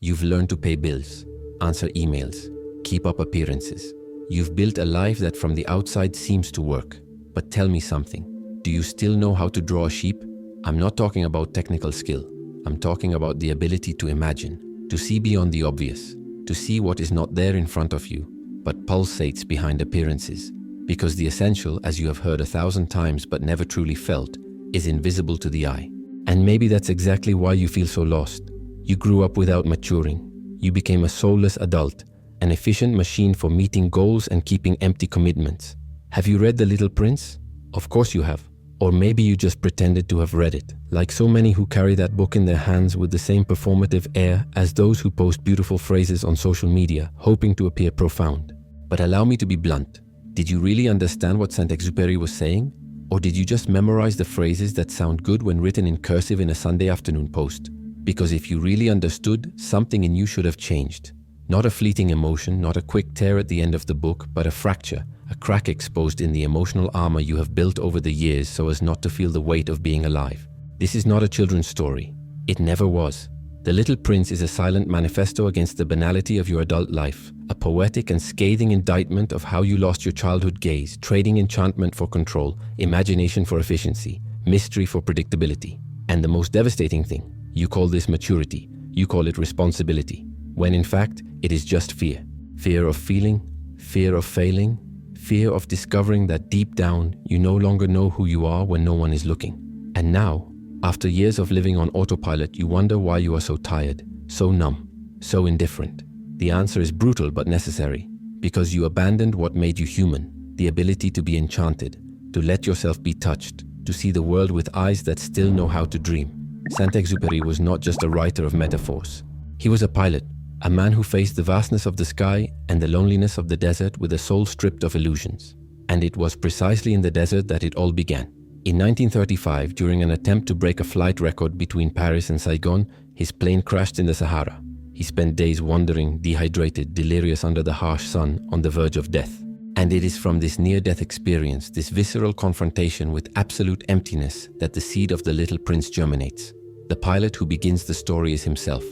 You've learned to pay bills, answer emails, keep up appearances. You've built a life that from the outside seems to work. But tell me something. Do you still know how to draw a sheep? I'm not talking about technical skill. I'm talking about the ability to imagine, to see beyond the obvious, to see what is not there in front of you, but pulsates behind appearances. Because the essential, as you have heard 1,000 times but never truly felt, is invisible to the eye. And maybe that's exactly why you feel so lost. You grew up without maturing. You became a soulless adult, an efficient machine for meeting goals and keeping empty commitments. Have you read The Little Prince? Of course you have. Or maybe you just pretended to have read it, like so many who carry that book in their hands with the same performative air as those who post beautiful phrases on social media, hoping to appear profound. But allow me to be blunt. Did you really understand what Saint-Exupéry was saying? Or did you just memorize the phrases that sound good when written in cursive in a Sunday afternoon post? Because if you really understood, something in you should have changed. Not a fleeting emotion, not a quick tear at the end of the book, but a fracture, a crack exposed in the emotional armor you have built over the years so as not to feel the weight of being alive. This is not a children's story. It never was. The Little Prince is a silent manifesto against the banality of your adult life, a poetic and scathing indictment of how you lost your childhood gaze, trading enchantment for control, imagination for efficiency, mystery for predictability. And the most devastating thing, you call this maturity, you call it responsibility, when in fact, it is just fear. Fear of feeling, fear of failing, fear of discovering that deep down, you no longer know who you are when no one is looking. And now, after years of living on autopilot, you wonder why you are so tired, so numb, so indifferent. The answer is brutal but necessary, because you abandoned what made you human, the ability to be enchanted, to let yourself be touched, to see the world with eyes that still know how to dream. Saint-Exupéry was not just a writer of metaphors. He was a pilot, a man who faced the vastness of the sky and the loneliness of the desert with a soul stripped of illusions. And it was precisely in the desert that it all began. In 1935, during an attempt to break a flight record between Paris and Saigon, his plane crashed in the Sahara. He spent days wandering, dehydrated, delirious under the harsh sun, on the verge of death. And it is from this near-death experience, this visceral confrontation with absolute emptiness, that the seed of the Little Prince germinates. The pilot who begins the story is himself,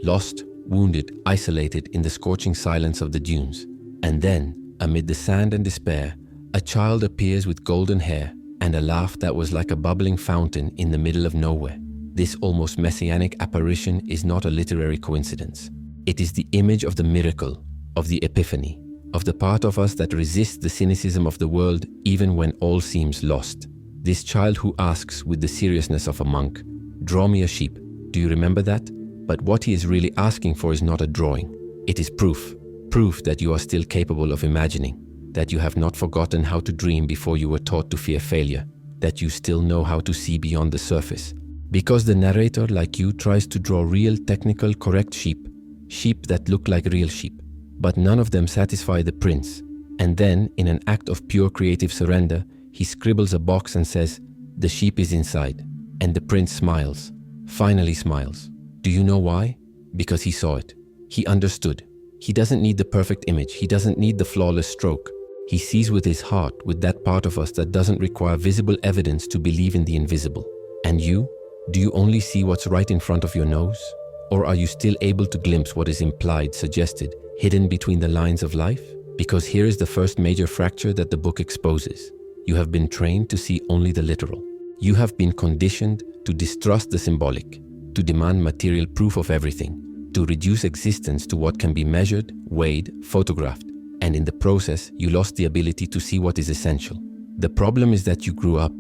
lost, wounded, isolated in the scorching silence of the dunes. And then, amid the sand and despair, a child appears with golden hair and a laugh that was like a bubbling fountain in the middle of nowhere. This almost messianic apparition is not a literary coincidence. It is the image of the miracle, of the epiphany, of the part of us that resists the cynicism of the world even when all seems lost. This child who asks with the seriousness of a monk, "Draw me a sheep." Do you remember that? But what he is really asking for is not a drawing. It is proof. Proof that you are still capable of imagining, that you have not forgotten how to dream before you were taught to fear failure, that you still know how to see beyond the surface. Because the narrator, like you, tries to draw real, technical, correct sheep, sheep that look like real sheep. But none of them satisfy the prince. And then, in an act of pure creative surrender, he scribbles a box and says, "The sheep is inside." And the prince smiles, finally smiles. Do you know why? Because he saw it. He understood. He doesn't need the perfect image. He doesn't need the flawless stroke. He sees with his heart, with that part of us that doesn't require visible evidence to believe in the invisible. And you? Do you only see what's right in front of your nose? Or are you still able to glimpse what is implied, suggested, hidden between the lines of life? Because here is the first major fracture that the book exposes. You have been trained to see only the literal. You have been conditioned to distrust the symbolic, to demand material proof of everything, to reduce existence to what can be measured, weighed, photographed. And in the process, you lost the ability to see what is essential. The problem is that you grew up.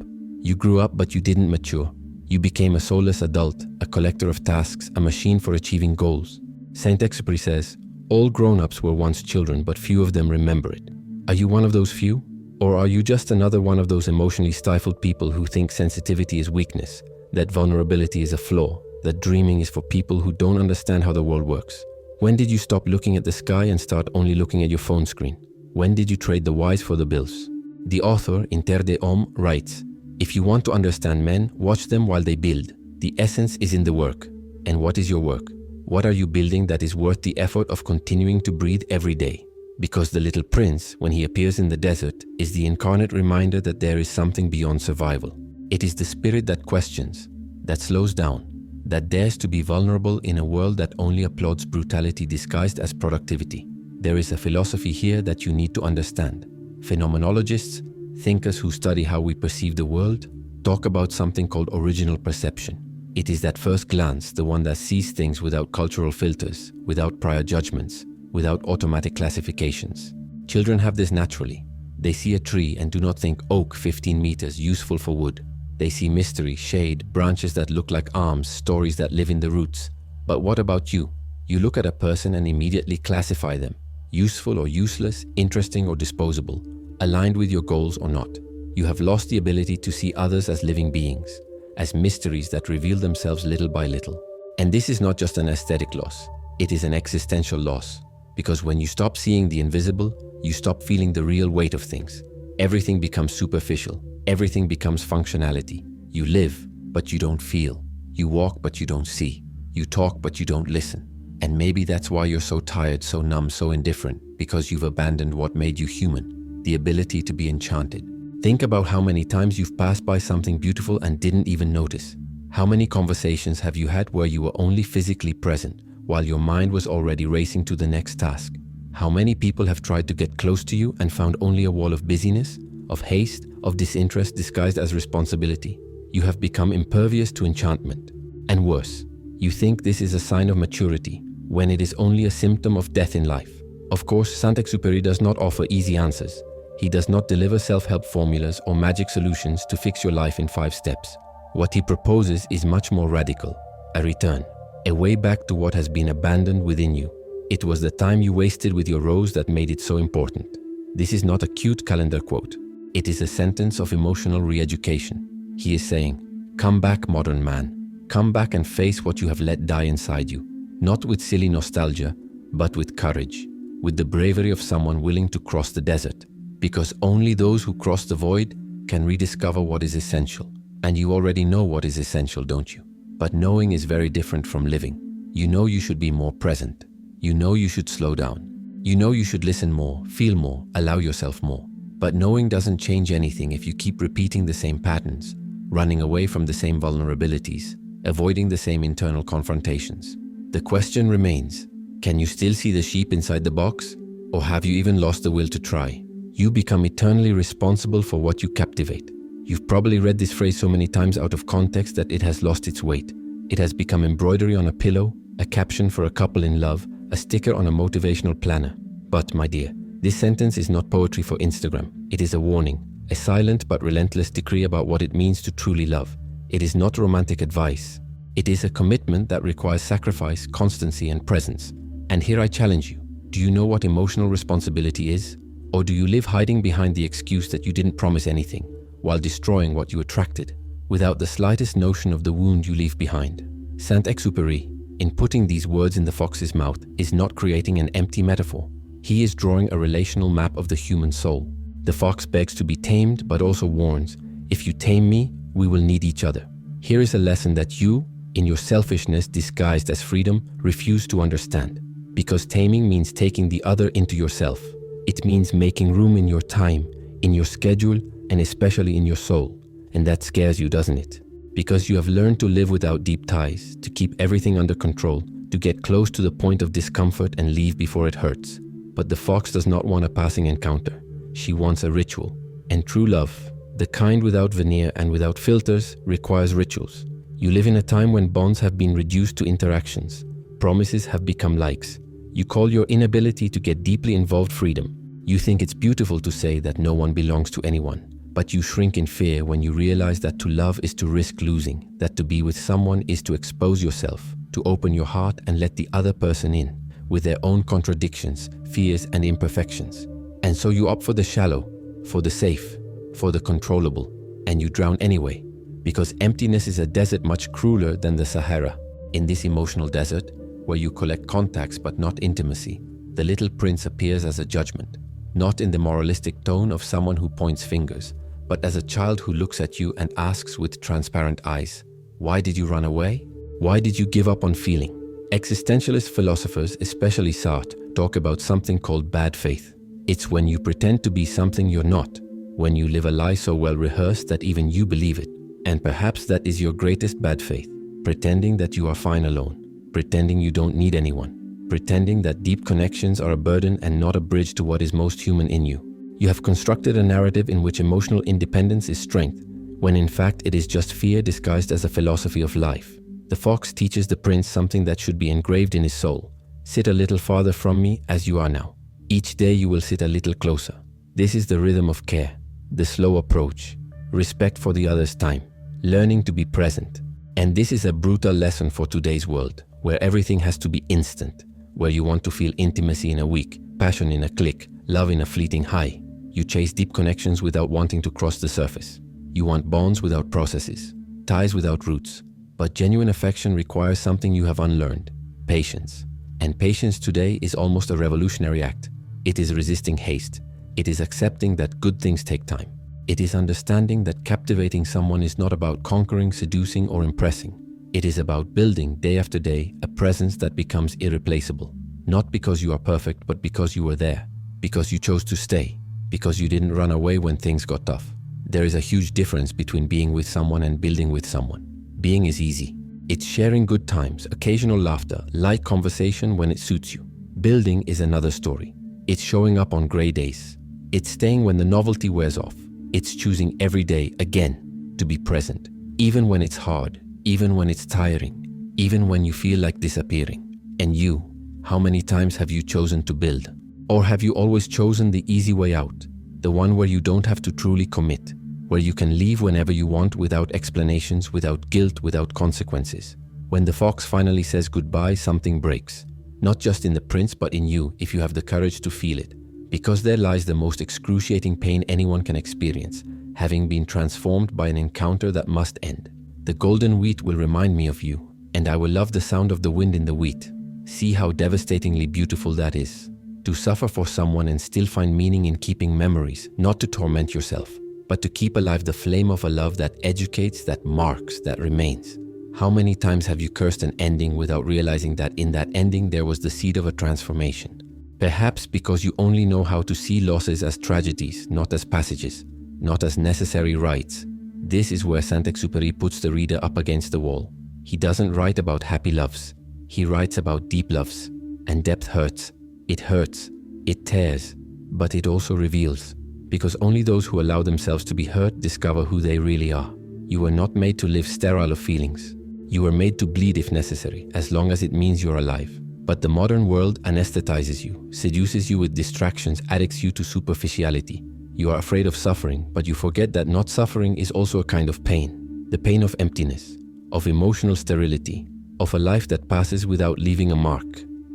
You grew up, but you didn't mature. You became a soulless adult, a collector of tasks, a machine for achieving goals. Saint-Exupéry says, all grown-ups were once children, but few of them remember it. Are you one of those few? Or are you just another one of those emotionally stifled people who think sensitivity is weakness, that vulnerability is a flaw, that dreaming is for people who don't understand how the world works? When did you stop looking at the sky and start only looking at your phone screen? When did you trade the whys for the bills? The author, Inter des Hommes, writes, "If you want to understand men, watch them while they build. The essence is in the work. And what is your work? What are you building that is worth the effort of continuing to breathe every day?" Because the Little Prince, when he appears in the desert, is the incarnate reminder that there is something beyond survival. It is the spirit that questions, that slows down, that dares to be vulnerable in a world that only applauds brutality disguised as productivity. There is a philosophy here that you need to understand. Phenomenologists, thinkers who study how we perceive the world, talk about something called original perception. It is that first glance, the one that sees things without cultural filters, without prior judgments, without automatic classifications. Children have this naturally. They see a tree and do not think oak 15 meters, useful for wood. They see mystery, shade, branches that look like arms, stories that live in the roots. But what about you? You look at a person and immediately classify them. Useful or useless, interesting or disposable, aligned with your goals or not. You have lost the ability to see others as living beings, as mysteries that reveal themselves little by little. And this is not just an aesthetic loss, it is an existential loss. Because when you stop seeing the invisible, you stop feeling the real weight of things. Everything becomes superficial, everything becomes functionality. You live, but you don't feel. You walk, but you don't see. You talk, but you don't listen. And maybe that's why you're so tired, so numb, so indifferent, because you've abandoned what made you human, the ability to be enchanted. Think about how many times you've passed by something beautiful and didn't even notice. How many conversations have you had where you were only physically present, while your mind was already racing to the next task? How many people have tried to get close to you and found only a wall of busyness, of haste, of disinterest disguised as responsibility? You have become impervious to enchantment. And worse, you think this is a sign of maturity, when it is only a symptom of death in life. Of course, Saint-Exupéry does not offer easy answers. He does not deliver self-help formulas or magic solutions to fix your life in 5 steps. What he proposes is much more radical: a return, a way back to what has been abandoned within you. It was the time you wasted with your rose that made it so important. This is not a cute calendar quote. It is a sentence of emotional re-education. He is saying, come back, modern man. Come back and face what you have let die inside you. Not with silly nostalgia, but with courage, with the bravery of someone willing to cross the desert. Because only those who cross the void can rediscover what is essential. And you already know what is essential, don't you? But knowing is very different from living. You know you should be more present. You know you should slow down. You know you should listen more, feel more, allow yourself more. But knowing doesn't change anything if you keep repeating the same patterns, running away from the same vulnerabilities, avoiding the same internal confrontations. The question remains, can you still see the sheep inside the box? Or have you even lost the will to try? You become eternally responsible for what you captivate. You've probably read this phrase so many times out of context that it has lost its weight. It has become embroidery on a pillow, a caption for a couple in love, a sticker on a motivational planner. But, my dear, this sentence is not poetry for Instagram. It is a warning, a silent but relentless decree about what it means to truly love. It is not romantic advice. It is a commitment that requires sacrifice, constancy, and presence. And here I challenge you. Do you know what emotional responsibility is? Or do you live hiding behind the excuse that you didn't promise anything, while destroying what you attracted, without the slightest notion of the wound you leave behind? Saint-Exupéry, in putting these words in the fox's mouth, is not creating an empty metaphor. He is drawing a relational map of the human soul. The fox begs to be tamed, but also warns, if you tame me, we will need each other. Here is a lesson that you, in your selfishness disguised as freedom, refuse to understand. Because taming means taking the other into yourself. It means making room in your time, in your schedule, and especially in your soul. And that scares you, doesn't it? Because you have learned to live without deep ties, to keep everything under control, to get close to the point of discomfort and leave before it hurts. But the fox does not want a passing encounter. She wants a ritual. And true love, the kind without veneer and without filters, requires rituals. You live in a time when bonds have been reduced to interactions. Promises have become likes. You call your inability to get deeply involved freedom. You think it's beautiful to say that no one belongs to anyone. But you shrink in fear when you realize that to love is to risk losing, that to be with someone is to expose yourself, to open your heart and let the other person in, with their own contradictions, fears and imperfections. And so you opt for the shallow, for the safe, for the controllable, and you drown anyway, because emptiness is a desert much crueler than the Sahara. In this emotional desert, where you collect contacts but not intimacy, the little prince appears as a judgment, not in the moralistic tone of someone who points fingers, but as a child who looks at you and asks with transparent eyes, why did you run away? Why did you give up on feeling? Existentialist philosophers, especially Sartre, talk about something called bad faith. It's when you pretend to be something you're not, when you live a lie so well rehearsed that even you believe it. And perhaps that is your greatest bad faith, pretending that you are fine alone, pretending you don't need anyone, pretending that deep connections are a burden and not a bridge to what is most human in you. You have constructed a narrative in which emotional independence is strength, when in fact it is just fear disguised as a philosophy of life. The fox teaches the prince something that should be engraved in his soul. Sit a little farther from me as you are now. Each day you will sit a little closer. This is the rhythm of care, the slow approach, respect for the other's time, learning to be present. And this is a brutal lesson for today's world, where everything has to be instant, where you want to feel intimacy in a week, passion in a click, love in a fleeting high. You chase deep connections without wanting to cross the surface. You want bonds without processes, ties without roots. But genuine affection requires something you have unlearned: patience. And patience today is almost a revolutionary act. It is resisting haste. It is accepting that good things take time. It is understanding that captivating someone is not about conquering, seducing, or impressing. It is about building, day after day, a presence that becomes irreplaceable. Not because you are perfect, but because you were there. Because you chose to stay. Because you didn't run away when things got tough. There is a huge difference between being with someone and building with someone. Being is easy. It's sharing good times, occasional laughter, light conversation when it suits you. Building is another story. It's showing up on gray days. It's staying when the novelty wears off. It's choosing every day, again, to be present. Even when it's hard, even when it's tiring, even when you feel like disappearing. And you, how many times have you chosen to build? Or have you always chosen the easy way out? The one where you don't have to truly commit, where you can leave whenever you want without explanations, without guilt, without consequences. When the fox finally says goodbye, something breaks. Not just in the prince, but in you, if you have the courage to feel it. Because there lies the most excruciating pain anyone can experience, having been transformed by an encounter that must end. The golden wheat will remind me of you, and I will love the sound of the wind in the wheat. See how devastatingly beautiful that is. To suffer for someone and still find meaning in keeping memories, not to torment yourself, but to keep alive the flame of a love that educates, that marks, that remains. How many times have you cursed an ending without realizing that in that ending there was the seed of a transformation? Perhaps because you only know how to see losses as tragedies, not as passages, not as necessary rites. This is where Saint-Exupéry puts the reader up against the wall. He doesn't write about happy loves. He writes about deep loves. And depth hurts. It hurts. It tears. But it also reveals. Because only those who allow themselves to be hurt discover who they really are. You were not made to live sterile of feelings. You were made to bleed if necessary, as long as it means you're alive. But the modern world anesthetizes you, seduces you with distractions, addicts you to superficiality. You are afraid of suffering, but you forget that not suffering is also a kind of pain. The pain of emptiness, of emotional sterility, of a life that passes without leaving a mark.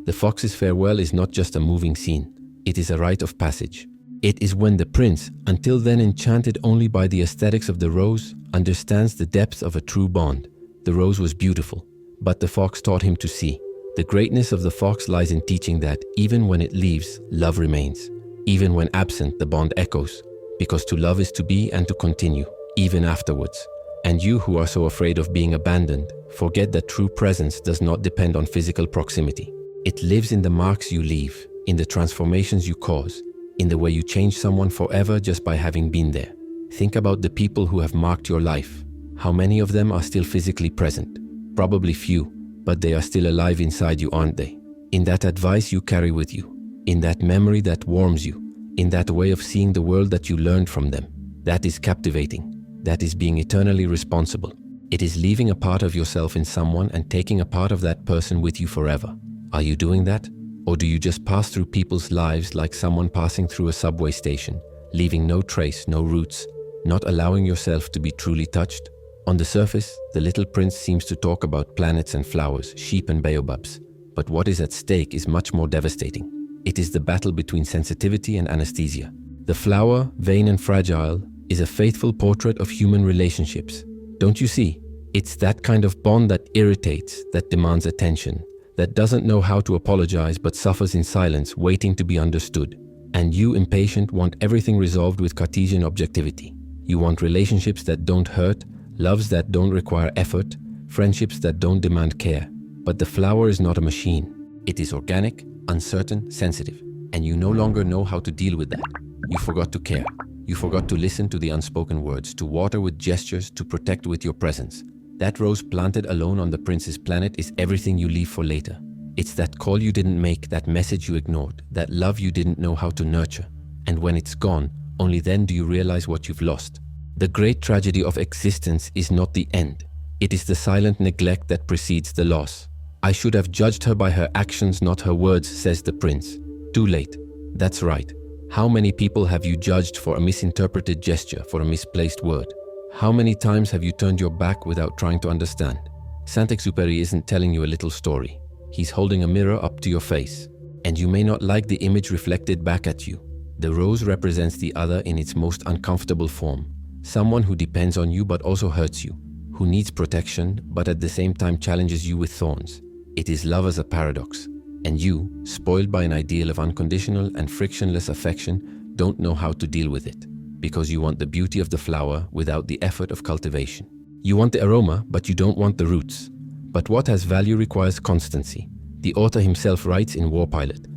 The fox's farewell is not just a moving scene. It is a rite of passage. It is when the prince, until then enchanted only by the aesthetics of the rose, understands the depth of a true bond. The rose was beautiful, but the fox taught him to see. The greatness of the fox lies in teaching that even when it leaves, love remains. Even when absent, the bond echoes. Because to love is to be and to continue, even afterwards. And you who are so afraid of being abandoned, forget that true presence does not depend on physical proximity. It lives in the marks you leave, in the transformations you cause, in the way you change someone forever just by having been there. Think about the people who have marked your life. How many of them are still physically present? Probably few, but they are still alive inside you, aren't they? In that advice you carry with you, in that memory that warms you, in that way of seeing the world that you learned from them. That is captivating. That is being eternally responsible. It is leaving a part of yourself in someone and taking a part of that person with you forever. Are you doing that? Or do you just pass through people's lives like someone passing through a subway station, leaving no trace, no roots, not allowing yourself to be truly touched? On the surface, the little prince seems to talk about planets and flowers, sheep and baobabs. But what is at stake is much more devastating. It is the battle between sensitivity and anesthesia. The flower, vain and fragile, is a faithful portrait of human relationships. Don't you see? It's that kind of bond that irritates, that demands attention, that doesn't know how to apologize but suffers in silence, waiting to be understood. And you, impatient, want everything resolved with Cartesian objectivity. You want relationships that don't hurt, loves that don't require effort, friendships that don't demand care. But the flower is not a machine. It is organic, uncertain, sensitive. And you no longer know how to deal with that. You forgot to care. You forgot to listen to the unspoken words, to water with gestures, to protect with your presence. That rose planted alone on the prince's planet is everything you leave for later. It's that call you didn't make, that message you ignored, that love you didn't know how to nurture. And when it's gone, only then do you realize what you've lost. The great tragedy of existence is not the end. It is the silent neglect that precedes the loss. I should have judged her by her actions, not her words, says the prince. Too late. That's right. How many people have you judged for a misinterpreted gesture, for a misplaced word? How many times have you turned your back without trying to understand? Saint-Exupéry isn't telling you a little story. He's holding a mirror up to your face, and you may not like the image reflected back at you. The rose represents the other in its most uncomfortable form. Someone who depends on you but also hurts you, who needs protection but at the same time challenges you with thorns. It is love as a paradox, and you, spoiled by an ideal of unconditional and frictionless affection, don't know how to deal with it, because you want the beauty of the flower without the effort of cultivation. You want the aroma, but you don't want the roots. But what has value requires constancy. The author himself writes in War Pilot,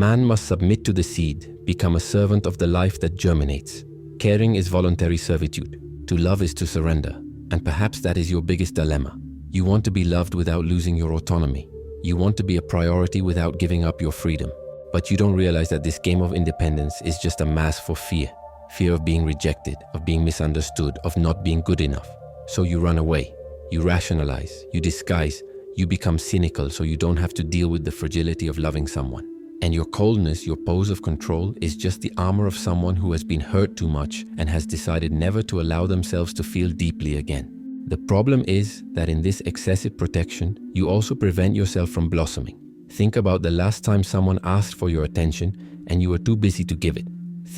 "Man must submit to the seed, become a servant of the life that germinates. Caring is voluntary servitude. To love is to surrender. And perhaps that is your biggest dilemma. You want to be loved without losing your autonomy. You want to be a priority without giving up your freedom. But you don't realize that this game of independence is just a mask for fear. Fear of being rejected, of being misunderstood, of not being good enough. So you run away. You rationalize, you disguise, you become cynical so you don't have to deal with the fragility of loving someone. And your coldness, your pose of control, is just the armor of someone who has been hurt too much and has decided never to allow themselves to feel deeply again. The problem is that in this excessive protection, you also prevent yourself from blossoming. Think about the last time someone asked for your attention and you were too busy to give it.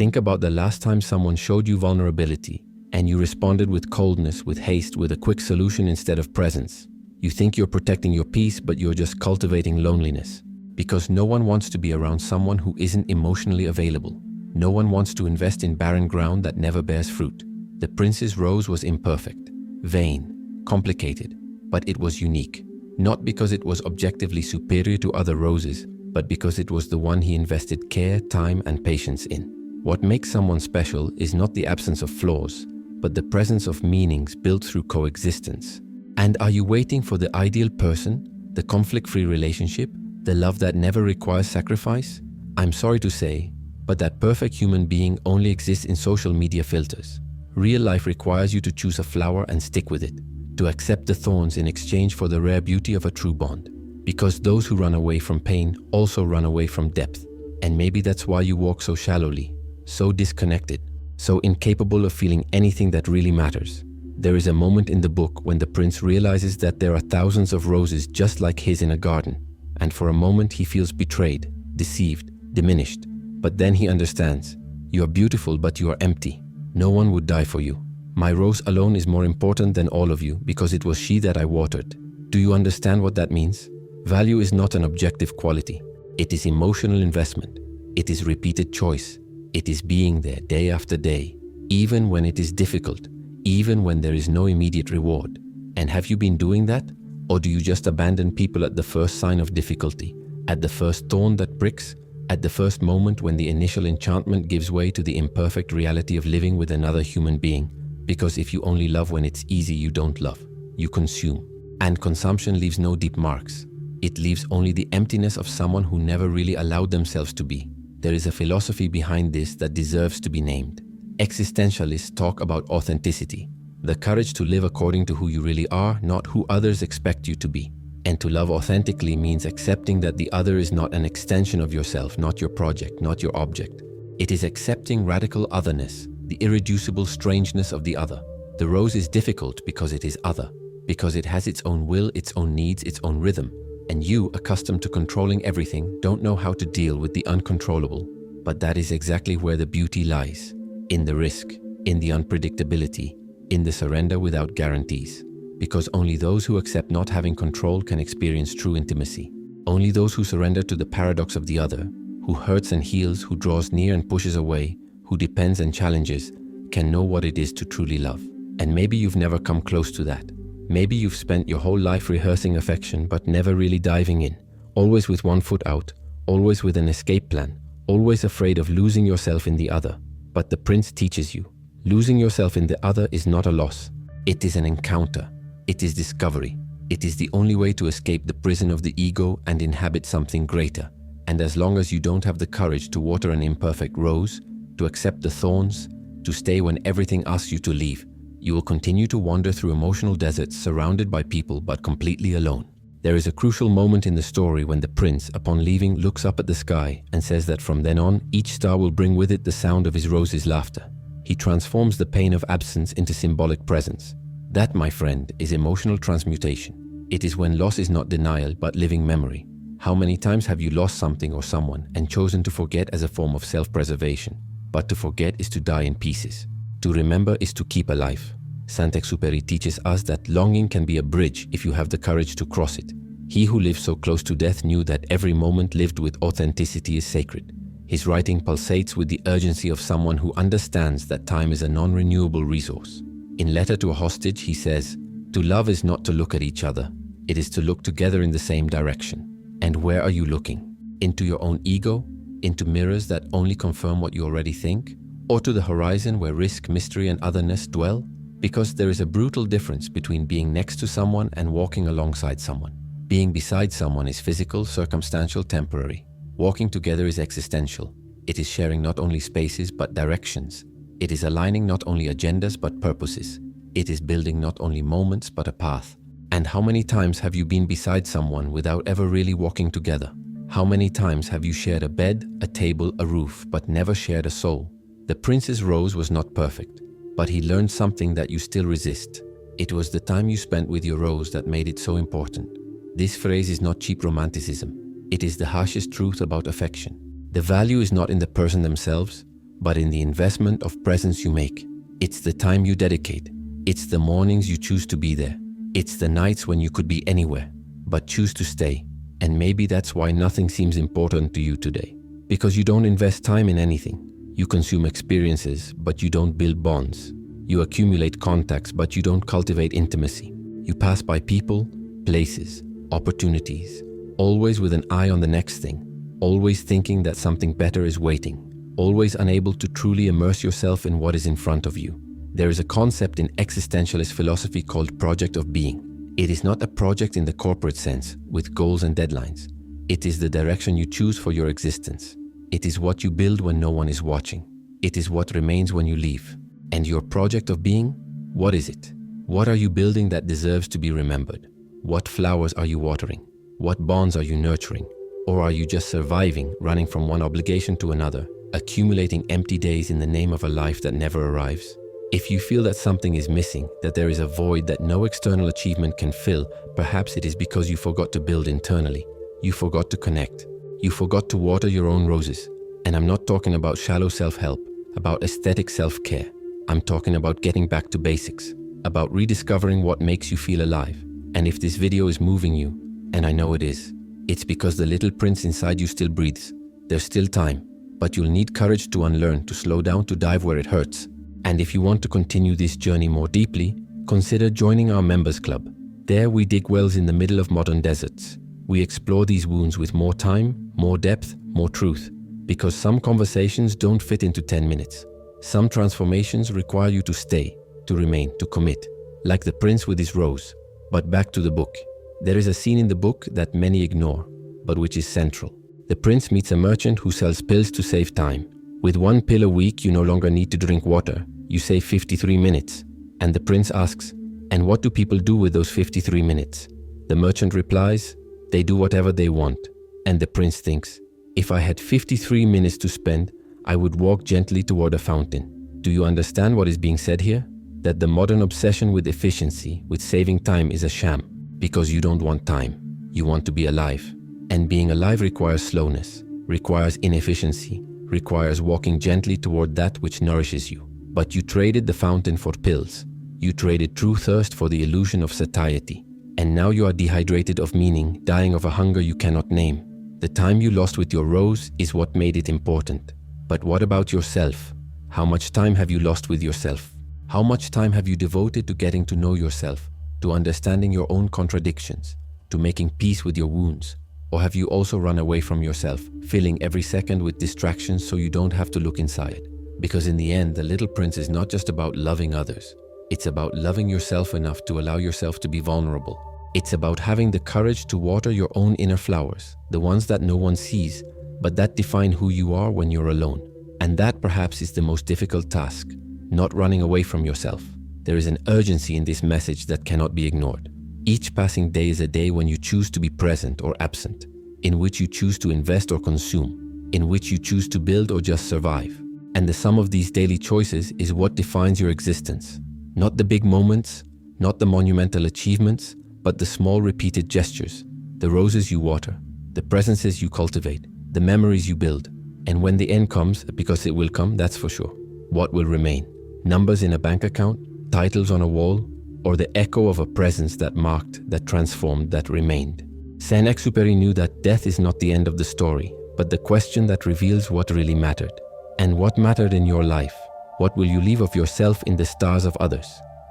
Think about the last time someone showed you vulnerability and you responded with coldness, with haste, with a quick solution instead of presence. You think you're protecting your peace, but you're just cultivating loneliness. Because no one wants to be around someone who isn't emotionally available. No one wants to invest in barren ground that never bears fruit. The prince's rose was imperfect, vain, complicated, but it was unique. Not because it was objectively superior to other roses, but because it was the one he invested care, time, and patience in. What makes someone special is not the absence of flaws, but the presence of meanings built through coexistence. And are you waiting for the ideal person, the conflict-free relationship, the love that never requires sacrifice? I'm sorry to say, but that perfect human being only exists in social media filters. Real life requires you to choose a flower and stick with it, to accept the thorns in exchange for the rare beauty of a true bond. Because those who run away from pain also run away from depth. And maybe that's why you walk so shallowly, so disconnected, so incapable of feeling anything that really matters. There is a moment in the book when the prince realizes that there are thousands of roses just like his in a garden. And for a moment he feels betrayed, deceived, diminished. But then he understands. You are beautiful, but you are empty. No one would die for you. My rose alone is more important than all of you because it was she that I watered. Do you understand what that means? Value is not an objective quality. It is emotional investment. It is repeated choice. It is being there day after day, even when it is difficult, even when there is no immediate reward. And have you been doing that? Or do you just abandon people at the first sign of difficulty, at the first thorn that pricks, at the first moment when the initial enchantment gives way to the imperfect reality of living with another human being? Because if you only love when it's easy, you don't love. You consume. And consumption leaves no deep marks. It leaves only the emptiness of someone who never really allowed themselves to be. There is a philosophy behind this that deserves to be named. Existentialists talk about authenticity. The courage to live according to who you really are, not who others expect you to be. And to love authentically means accepting that the other is not an extension of yourself, not your project, not your object. It is accepting radical otherness, the irreducible strangeness of the other. The rose is difficult because it is other, because it has its own will, its own needs, its own rhythm. And you, accustomed to controlling everything, don't know how to deal with the uncontrollable. But that is exactly where the beauty lies. In the risk, in the unpredictability, in the surrender without guarantees. Because only those who accept not having control can experience true intimacy. Only those who surrender to the paradox of the other, who hurts and heals, who draws near and pushes away, who depends and challenges, can know what it is to truly love. And maybe you've never come close to that. Maybe you've spent your whole life rehearsing affection but never really diving in, always with one foot out, always with an escape plan, always afraid of losing yourself in the other. But the prince teaches you. Losing yourself in the other is not a loss. It is an encounter. It is discovery. It is the only way to escape the prison of the ego and inhabit something greater. And as long as you don't have the courage to water an imperfect rose, to accept the thorns, to stay when everything asks you to leave, you will continue to wander through emotional deserts surrounded by people but completely alone. There is a crucial moment in the story when the prince, upon leaving, looks up at the sky and says that from then on, each star will bring with it the sound of his rose's laughter. He transforms the pain of absence into symbolic presence. That, my friend, is emotional transmutation. It is when loss is not denial but living memory. How many times have you lost something or someone and chosen to forget as a form of self-preservation? But to forget is to die in pieces. To remember is to keep alive. Saint-Exupéry teaches us that longing can be a bridge if you have the courage to cross it. He who lived so close to death knew that every moment lived with authenticity is sacred. His writing pulsates with the urgency of someone who understands that time is a non-renewable resource. In Letter to a Hostage, he says, "To love is not to look at each other. It is to look together in the same direction." And where are you looking? Into your own ego? Into mirrors that only confirm what you already think? Or to the horizon where risk, mystery, and otherness dwell? Because there is a brutal difference between being next to someone and walking alongside someone. Being beside someone is physical, circumstantial, temporary. Walking together is existential. It is sharing not only spaces but directions. It is aligning not only agendas but purposes. It is building not only moments but a path. And how many times have you been beside someone without ever really walking together? How many times have you shared a bed, a table, a roof, but never shared a soul? The prince's rose was not perfect, but he learned something that you still resist. It was the time you spent with your rose that made it so important. This phrase is not cheap romanticism. It is the harshest truth about affection. The value is not in the person themselves, but in the investment of presence you make. It's the time you dedicate. It's the mornings you choose to be there. It's the nights when you could be anywhere, but choose to stay. And maybe that's why nothing seems important to you today. Because you don't invest time in anything. You consume experiences, but you don't build bonds. You accumulate contacts, but you don't cultivate intimacy. You pass by people, places, opportunities, always with an eye on the next thing, always thinking that something better is waiting, always unable to truly immerse yourself in what is in front of you. There is a concept in existentialist philosophy called project of being. It is not a project in the corporate sense, with goals and deadlines. It is the direction you choose for your existence. It is what you build when no one is watching. It is what remains when you leave. And your project of being? What is it? What are you building that deserves to be remembered? What flowers are you watering? What bonds are you nurturing? Or are you just surviving, running from one obligation to another, accumulating empty days in the name of a life that never arrives? If you feel that something is missing, that there is a void that no external achievement can fill, perhaps it is because you forgot to build internally. You forgot to connect. You forgot to water your own roses. And I'm not talking about shallow self-help, about aesthetic self-care. I'm talking about getting back to basics, about rediscovering what makes you feel alive. And if this video is moving you, and I know it is, it's because the little prince inside you still breathes. There's still time, but you'll need courage to unlearn, to slow down, to dive where it hurts. And if you want to continue this journey more deeply, consider joining our members club. There we dig wells in the middle of modern deserts. We explore these wounds with more time, more depth, more truth. Because some conversations don't fit into 10 minutes. Some transformations require you to stay, to remain, to commit. Like the prince with his rose. But back to the book. There is a scene in the book that many ignore, but which is central. The prince meets a merchant who sells pills to save time. With 1 pill a week, you no longer need to drink water. You save 53 minutes. And the prince asks, and what do people do with those 53 minutes? The merchant replies, they do whatever they want. And the prince thinks, if I had 53 minutes to spend, I would walk gently toward a fountain. Do you understand what is being said here? That the modern obsession with efficiency, with saving time is a sham. Because you don't want time. You want to be alive. And being alive requires slowness, requires inefficiency, requires walking gently toward that which nourishes you. But you traded the fountain for pills. You traded true thirst for the illusion of satiety. And now you are dehydrated of meaning, dying of a hunger you cannot name. The time you lost with your rose is what made it important. But what about yourself? How much time have you lost with yourself? How much time have you devoted to getting to know yourself, to understanding your own contradictions, to making peace with your wounds? Or have you also run away from yourself, filling every second with distractions so you don't have to look inside? Because in the end, the little prince is not just about loving others. It's about loving yourself enough to allow yourself to be vulnerable. It's about having the courage to water your own inner flowers, the ones that no one sees, but that define who you are when you're alone. And that perhaps is the most difficult task, not running away from yourself. There is an urgency in this message that cannot be ignored. Each passing day is a day when you choose to be present or absent, in which you choose to invest or consume, in which you choose to build or just survive. And the sum of these daily choices is what defines your existence. Not the big moments, not the monumental achievements, but the small repeated gestures, the roses you water, the presences you cultivate, the memories you build. And when the end comes, because it will come, that's for sure, what will remain? Numbers in a bank account, titles on a wall, or the echo of a presence that marked, that transformed, that remained. Saint-Exupéry knew that death is not the end of the story, but the question that reveals what really mattered. And what mattered in your life? What will you leave of yourself in the stars of others?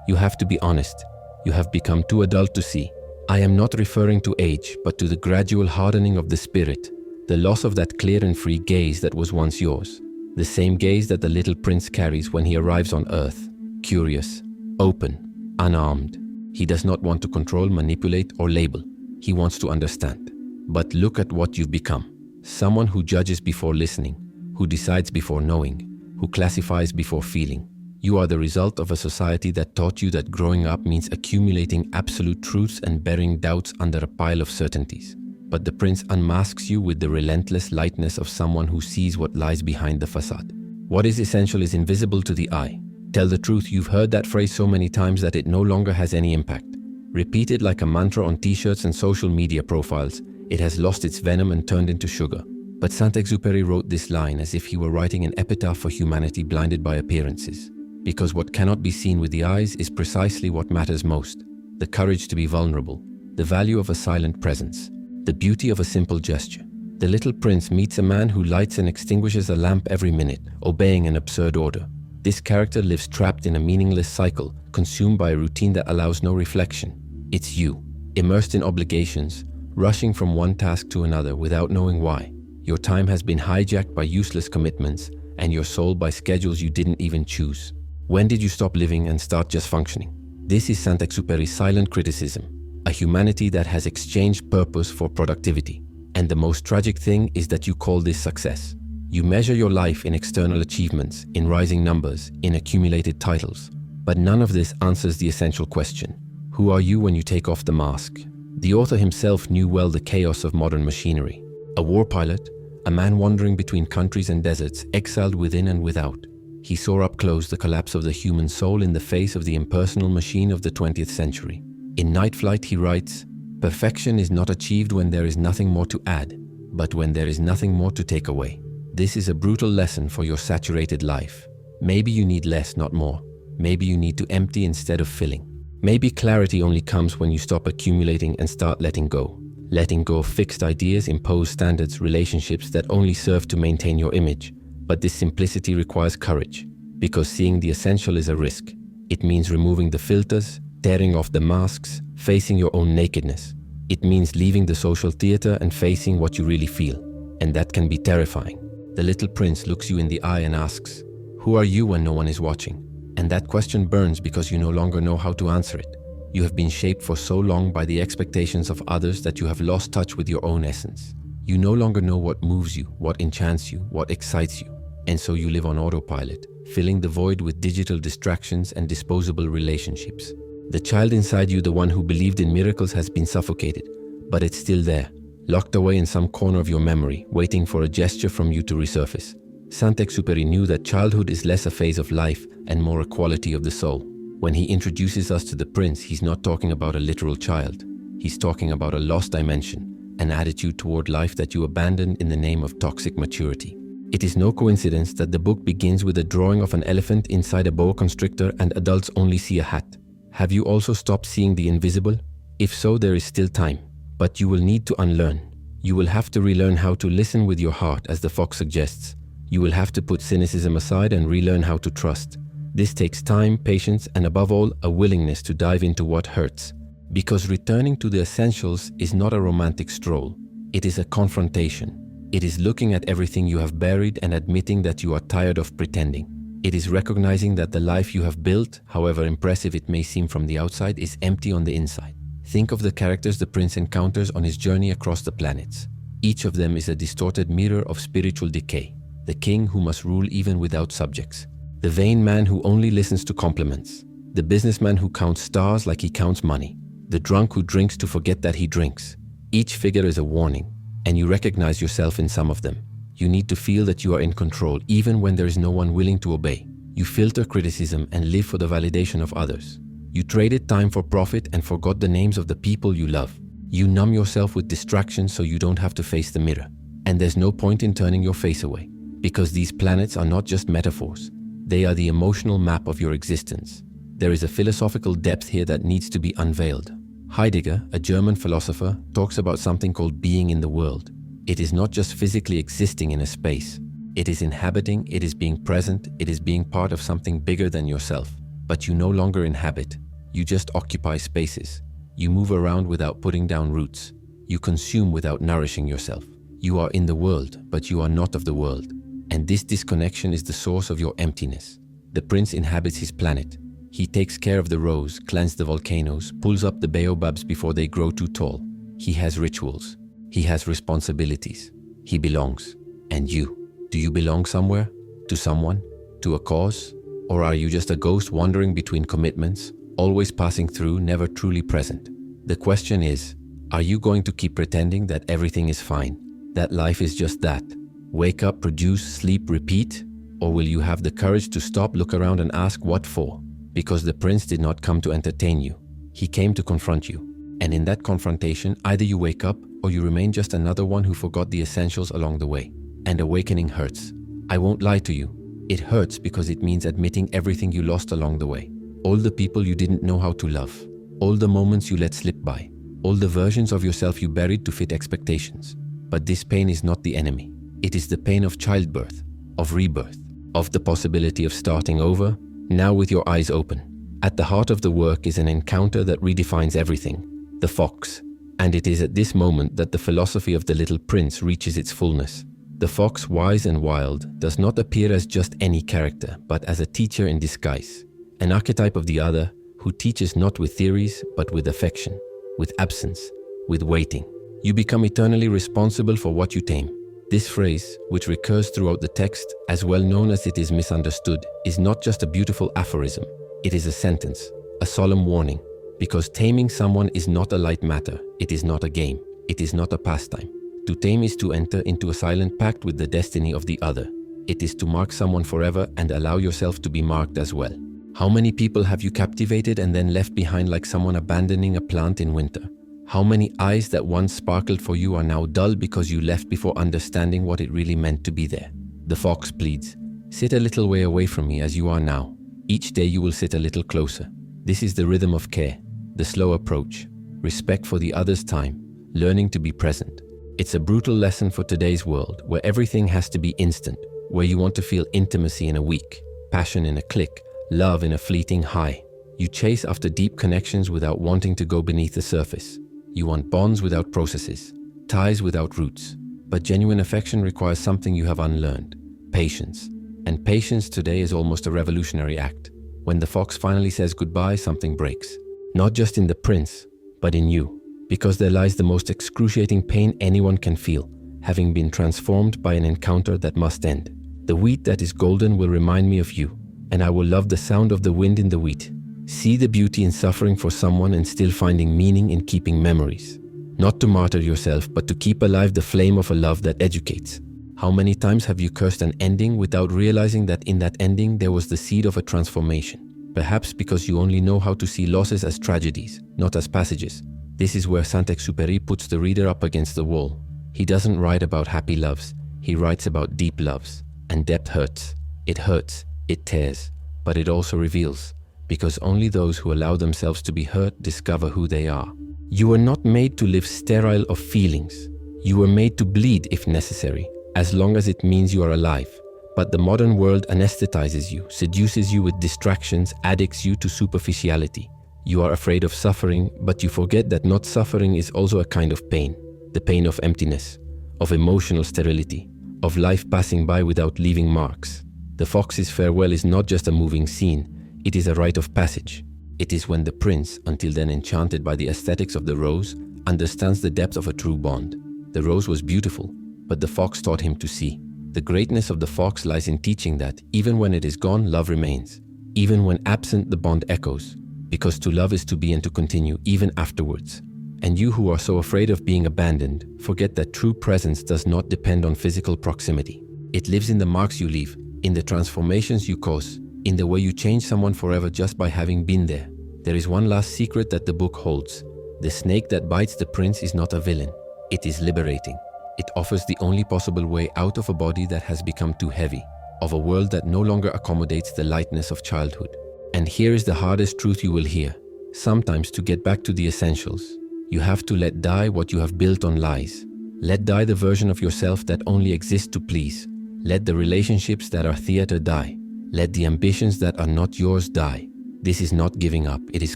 You have to be honest. You have become too adult to see. I am not referring to age, but to the gradual hardening of the spirit, the loss of that clear and free gaze that was once yours. The same gaze that the little prince carries when he arrives on earth, curious, open, unarmed. He does not want to control, manipulate, or label. He wants to understand. But look at what you've become. Someone who judges before listening, who decides before knowing, who classifies before feeling. You are the result of a society that taught you that growing up means accumulating absolute truths and burying doubts under a pile of certainties. But the prince unmasks you with the relentless lightness of someone who sees what lies behind the facade. What is essential is invisible to the eye. Tell the truth. You've heard that phrase so many times that it no longer has any impact. Repeat it like a mantra on t-shirts and social media profiles. It has lost its venom and turned into sugar. But Saint-Exupéry wrote this line as if he were writing an epitaph for humanity blinded by appearances. Because what cannot be seen with the eyes is precisely what matters most. The courage to be vulnerable, the value of a silent presence, the beauty of a simple gesture. The little prince meets a man who lights and extinguishes a lamp every minute, obeying an absurd order. This character lives trapped in a meaningless cycle, consumed by a routine that allows no reflection. It's you, immersed in obligations, rushing from one task to another without knowing why. Your time has been hijacked by useless commitments, and your soul by schedules you didn't even choose. When did you stop living and start just functioning? This is Saint-Exupéry's silent criticism, a humanity that has exchanged purpose for productivity. And the most tragic thing is that you call this success. You measure your life in external achievements, in rising numbers, in accumulated titles. But none of this answers the essential question. Who are you when you take off the mask? The author himself knew well the chaos of modern machinery. A war pilot, a man wandering between countries and deserts, exiled within and without. He saw up close the collapse of the human soul in the face of the impersonal machine of the 20th century. In Night Flight, he writes, "Perfection is not achieved when there is nothing more to add, but when there is nothing more to take away." This is a brutal lesson for your saturated life. Maybe you need less, not more. Maybe you need to empty instead of filling. Maybe clarity only comes when you stop accumulating and start letting go. Letting go of fixed ideas, imposed standards, relationships that only serve to maintain your image. But this simplicity requires courage, because seeing the essential is a risk. It means removing the filters, tearing off the masks, facing your own nakedness. It means leaving the social theater and facing what you really feel. And that can be terrifying. The little prince looks you in the eye and asks, "Who are you when no one is watching?" And that question burns because you no longer know how to answer it. You have been shaped for so long by the expectations of others that you have lost touch with your own essence. You no longer know what moves you, what enchants you, what excites you. And so you live on autopilot, filling the void with digital distractions and disposable relationships. The child inside you, the one who believed in miracles, has been suffocated, but it's still there, locked away in some corner of your memory, waiting for a gesture from you to resurface. Saint-Exupéry knew that childhood is less a phase of life and more a quality of the soul. When he introduces us to the prince, he's not talking about a literal child. He's talking about a lost dimension, an attitude toward life that you abandoned in the name of toxic maturity. It is no coincidence that the book begins with a drawing of an elephant inside a boa constrictor and adults only see a hat. Have you also stopped seeing the invisible? If so, there is still time. But you will need to unlearn. You will have to relearn how to listen with your heart, as the fox suggests. You will have to put cynicism aside and relearn how to trust. This takes time, patience, and above all, a willingness to dive into what hurts. Because returning to the essentials is not a romantic stroll. It is a confrontation. It is looking at everything you have buried and admitting that you are tired of pretending. It is recognizing that the life you have built, however impressive it may seem from the outside, is empty on the inside. Think of the characters the prince encounters on his journey across the planets. Each of them is a distorted mirror of spiritual decay. The king who must rule even without subjects. The vain man who only listens to compliments. The businessman who counts stars like he counts money. The drunk who drinks to forget that he drinks. Each figure is a warning, and you recognize yourself in some of them. You need to feel that you are in control even when there is no one willing to obey. You filter criticism and live for the validation of others. You traded time for profit and forgot the names of the people you love. You numb yourself with distractions so you don't have to face the mirror. And there's no point in turning your face away, because these planets are not just metaphors. They are the emotional map of your existence. There is a philosophical depth here that needs to be unveiled. Heidegger, a German philosopher, talks about something called being in the world. It is not just physically existing in a space. It is inhabiting, it is being present, it is being part of something bigger than yourself. But you no longer inhabit. You just occupy spaces. You move around without putting down roots. You consume without nourishing yourself. You are in the world, but you are not of the world. And this disconnection is the source of your emptiness. The prince inhabits his planet. He takes care of the rose, cleanses the volcanoes, pulls up the baobabs before they grow too tall. He has rituals. He has responsibilities. He belongs. And you? Do you belong somewhere? To someone? To a cause? Or are you just a ghost wandering between commitments, always passing through, never truly present? The question is, are you going to keep pretending that everything is fine? That life is just that? Wake up, produce, sleep, repeat? Or will you have the courage to stop, look around and ask what for? Because the prince did not come to entertain you. He came to confront you. And in that confrontation, either you wake up or you remain just another one who forgot the essentials along the way. And awakening hurts. I won't lie to you. It hurts because it means admitting everything you lost along the way. All the people you didn't know how to love. All the moments you let slip by. All the versions of yourself you buried to fit expectations. But this pain is not the enemy. It is the pain of childbirth, of rebirth, of the possibility of starting over, now with your eyes open. At the heart of the work is an encounter that redefines everything. The fox. And it is at this moment that the philosophy of the little prince reaches its fullness. The fox, wise and wild, does not appear as just any character, but as a teacher in disguise. An archetype of the other, who teaches not with theories, but with affection, with absence, with waiting. You become eternally responsible for what you tame. This phrase, which recurs throughout the text, as well known as it is misunderstood, is not just a beautiful aphorism. It is a sentence, a solemn warning. Because taming someone is not a light matter. It is not a game. It is not a pastime. To tame is to enter into a silent pact with the destiny of the other. It is to mark someone forever and allow yourself to be marked as well. How many people have you captivated and then left behind like someone abandoning a plant in winter? How many eyes that once sparkled for you are now dull because you left before understanding what it really meant to be there? The fox pleads, sit a little way away from me as you are now. Each day you will sit a little closer. This is the rhythm of care, the slow approach, respect for the other's time, learning to be present. It's a brutal lesson for today's world, where everything has to be instant, where you want to feel intimacy in a week, passion in a click, love in a fleeting high. You chase after deep connections without wanting to go beneath the surface. You want bonds without processes, ties without roots. But genuine affection requires something you have unlearned, patience. And patience today is almost a revolutionary act. When the fox finally says goodbye, something breaks. Not just in the prince, but in you. Because there lies the most excruciating pain anyone can feel, having been transformed by an encounter that must end. The wheat that is golden will remind me of you, and I will love the sound of the wind in the wheat. See the beauty in suffering for someone and still finding meaning in keeping memories. Not to martyr yourself, but to keep alive the flame of a love that educates. How many times have you cursed an ending without realizing that in that ending there was the seed of a transformation? Perhaps because you only know how to see losses as tragedies, not as passages. This is where Saint-Exupéry puts the reader up against the wall. He doesn't write about happy loves, he writes about deep loves. And depth hurts. It hurts, it tears, but it also reveals. Because only those who allow themselves to be hurt discover who they are. You were not made to live sterile of feelings. You were made to bleed if necessary, as long as it means you are alive. But the modern world anesthetizes you, seduces you with distractions, addicts you to superficiality. You are afraid of suffering, but you forget that not suffering is also a kind of pain. The pain of emptiness, of emotional sterility, of life passing by without leaving marks. The fox's farewell is not just a moving scene, it is a rite of passage. It is when the prince, until then enchanted by the aesthetics of the rose, understands the depth of a true bond. The rose was beautiful, but the fox taught him to see. The greatness of the fox lies in teaching that, even when it is gone, love remains. Even when absent, the bond echoes. Because to love is to be and to continue, even afterwards. And you who are so afraid of being abandoned, forget that true presence does not depend on physical proximity. It lives in the marks you leave, in the transformations you cause, in the way you change someone forever just by having been there. There is one last secret that the book holds. The snake that bites the prince is not a villain. It is liberating. It offers the only possible way out of a body that has become too heavy, of a world that no longer accommodates the lightness of childhood. And here is the hardest truth you will hear. Sometimes to get back to the essentials, you have to let die what you have built on lies. Let die the version of yourself that only exists to please. Let the relationships that are theater die. Let the ambitions that are not yours die. This is not giving up, it is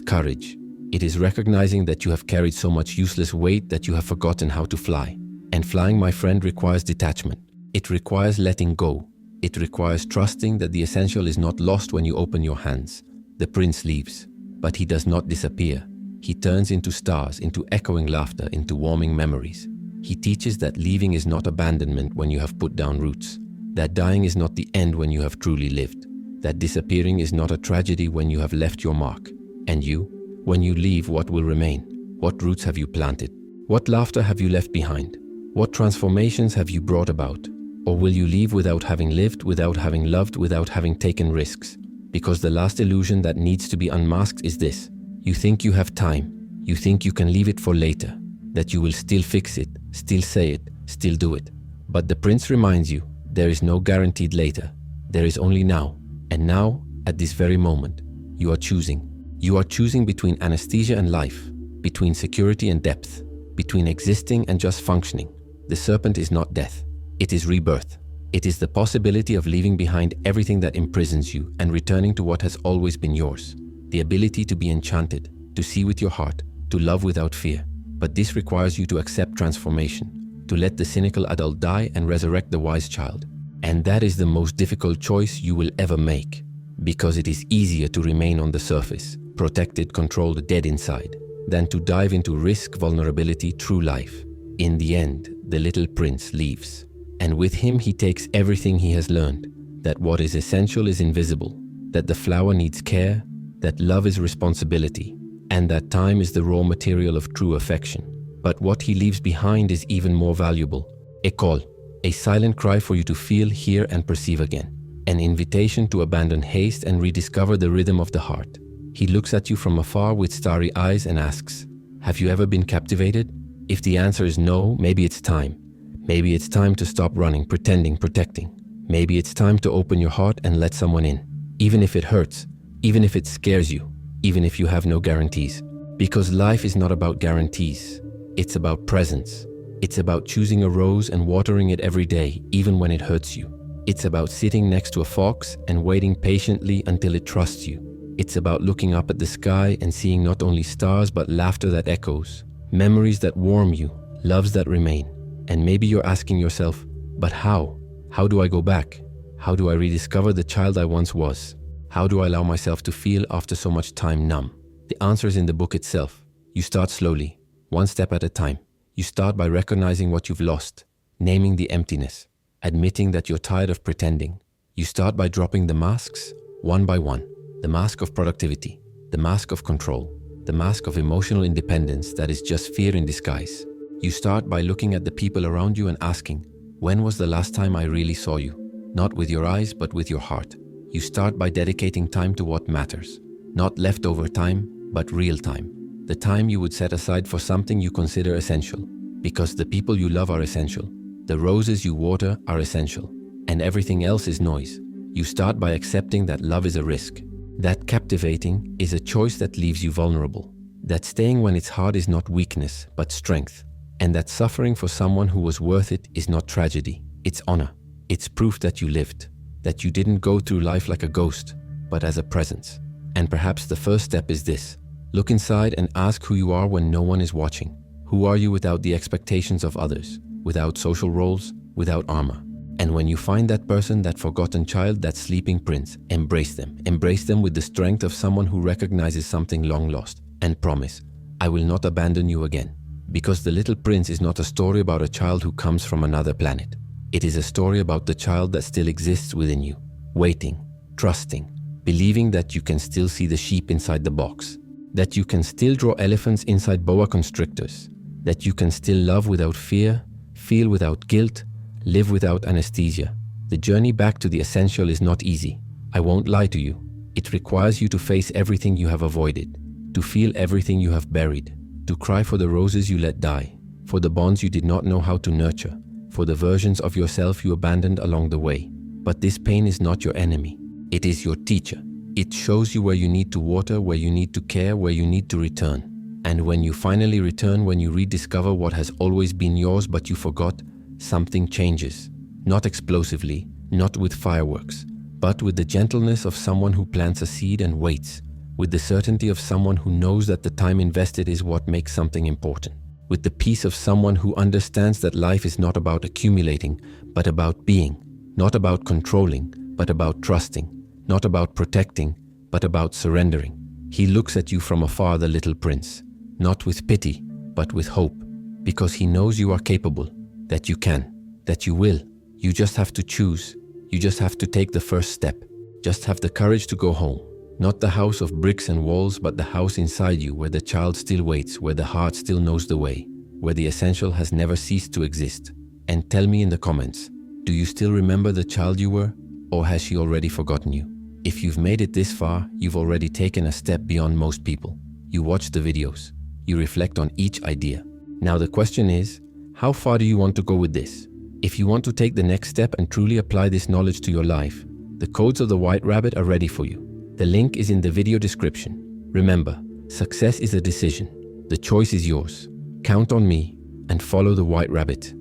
courage. It is recognizing that you have carried so much useless weight that you have forgotten how to fly. And flying, my friend, requires detachment. It requires letting go. It requires trusting that the essential is not lost when you open your hands. The prince leaves, but he does not disappear. He turns into stars, into echoing laughter, into warming memories. He teaches that leaving is not abandonment when you have put down roots. That dying is not the end when you have truly lived. That disappearing is not a tragedy when you have left your mark. And you, when you leave, what will remain? What roots have you planted? What laughter have you left behind? What transformations have you brought about? Or will you leave without having lived, without having loved, without having taken risks? Because the last illusion that needs to be unmasked is this. You think you have time. You think you can leave it for later. That you will still fix it, still say it, still do it. But the prince reminds you, there is no guaranteed later. There is only now. And now, at this very moment, you are choosing. You are choosing between anesthesia and life, between security and depth, between existing and just functioning. The serpent is not death. It is rebirth. It is the possibility of leaving behind everything that imprisons you and returning to what has always been yours. The ability to be enchanted, to see with your heart, to love without fear. But this requires you to accept transformation, to let the cynical adult die and resurrect the wise child. And that is the most difficult choice you will ever make, because it is easier to remain on the surface, protected, controlled, dead inside, than to dive into risk, vulnerability, true life. In the end, the little prince leaves. And with him he takes everything he has learned, that what is essential is invisible, that the flower needs care, that love is responsibility, and that time is the raw material of true affection. But what he leaves behind is even more valuable. A call, a silent cry for you to feel, hear, and perceive again. An invitation to abandon haste and rediscover the rhythm of the heart. He looks at you from afar with starry eyes and asks, have you ever been captivated? If the answer is no, maybe it's time. Maybe it's time to stop running, pretending, protecting. Maybe it's time to open your heart and let someone in. Even if it hurts, even if it scares you, even if you have no guarantees. Because life is not about guarantees. It's about presence. It's about choosing a rose and watering it every day, even when it hurts you. It's about sitting next to a fox and waiting patiently until it trusts you. It's about looking up at the sky and seeing not only stars but laughter that echoes, memories that warm you, loves that remain. And maybe you're asking yourself, but how? How do I go back? How do I rediscover the child I once was? How do I allow myself to feel after so much time numb? The answer is in the book itself. You start slowly, one step at a time. You start by recognizing what you've lost, naming the emptiness, admitting that you're tired of pretending. You start by dropping the masks, one by one. The mask of productivity, the mask of control, the mask of emotional independence that is just fear in disguise. You start by looking at the people around you and asking, when was the last time I really saw you? Not with your eyes, but with your heart. You start by dedicating time to what matters. Not leftover time, but real time. The time you would set aside for something you consider essential. Because the people you love are essential. The roses you water are essential. And everything else is noise. You start by accepting that love is a risk. That captivating is a choice that leaves you vulnerable. That staying when it's hard is not weakness, but strength. And that suffering for someone who was worth it is not tragedy, it's honor. It's proof that you lived, that you didn't go through life like a ghost, but as a presence. And perhaps the first step is this. Look inside and ask who you are when no one is watching. Who are you without the expectations of others, without social roles, without armor? And when you find that person, that forgotten child, that sleeping prince, embrace them. Embrace them with the strength of someone who recognizes something long lost. And promise, I will not abandon you again. Because The Little Prince is not a story about a child who comes from another planet. It is a story about the child that still exists within you, waiting, trusting, believing that you can still see the sheep inside the box, that you can still draw elephants inside boa constrictors, that you can still love without fear, feel without guilt, live without anesthesia. The journey back to the essential is not easy. I won't lie to you. It requires you to face everything you have avoided, to feel everything you have buried, to cry for the roses you let die, for the bonds you did not know how to nurture, for the versions of yourself you abandoned along the way. But this pain is not your enemy. It is your teacher. It shows you where you need to water, where you need to care, where you need to return. And when you finally return, when you rediscover what has always been yours but you forgot, something changes. Not explosively, not with fireworks, but with the gentleness of someone who plants a seed and waits, with the certainty of someone who knows that the time invested is what makes something important, with the peace of someone who understands that life is not about accumulating, but about being, not about controlling, but about trusting, not about protecting, but about surrendering. He looks at you from afar, the little prince, not with pity, but with hope, because he knows you are capable, that you can, that you will. You just have to choose. You just have to take the first step. Just have the courage to go home. Not the house of bricks and walls, but the house inside you where the child still waits, where the heart still knows the way, where the essential has never ceased to exist. And tell me in the comments, do you still remember the child you were, or has she already forgotten you? If you've made it this far, you've already taken a step beyond most people. You watch the videos. You reflect on each idea. Now the question is, how far do you want to go with this? If you want to take the next step and truly apply this knowledge to your life, the codes of the White Rabbit are ready for you. The link is in the video description. Remember, success is a decision. The choice is yours. Count on me and follow the White Rabbit.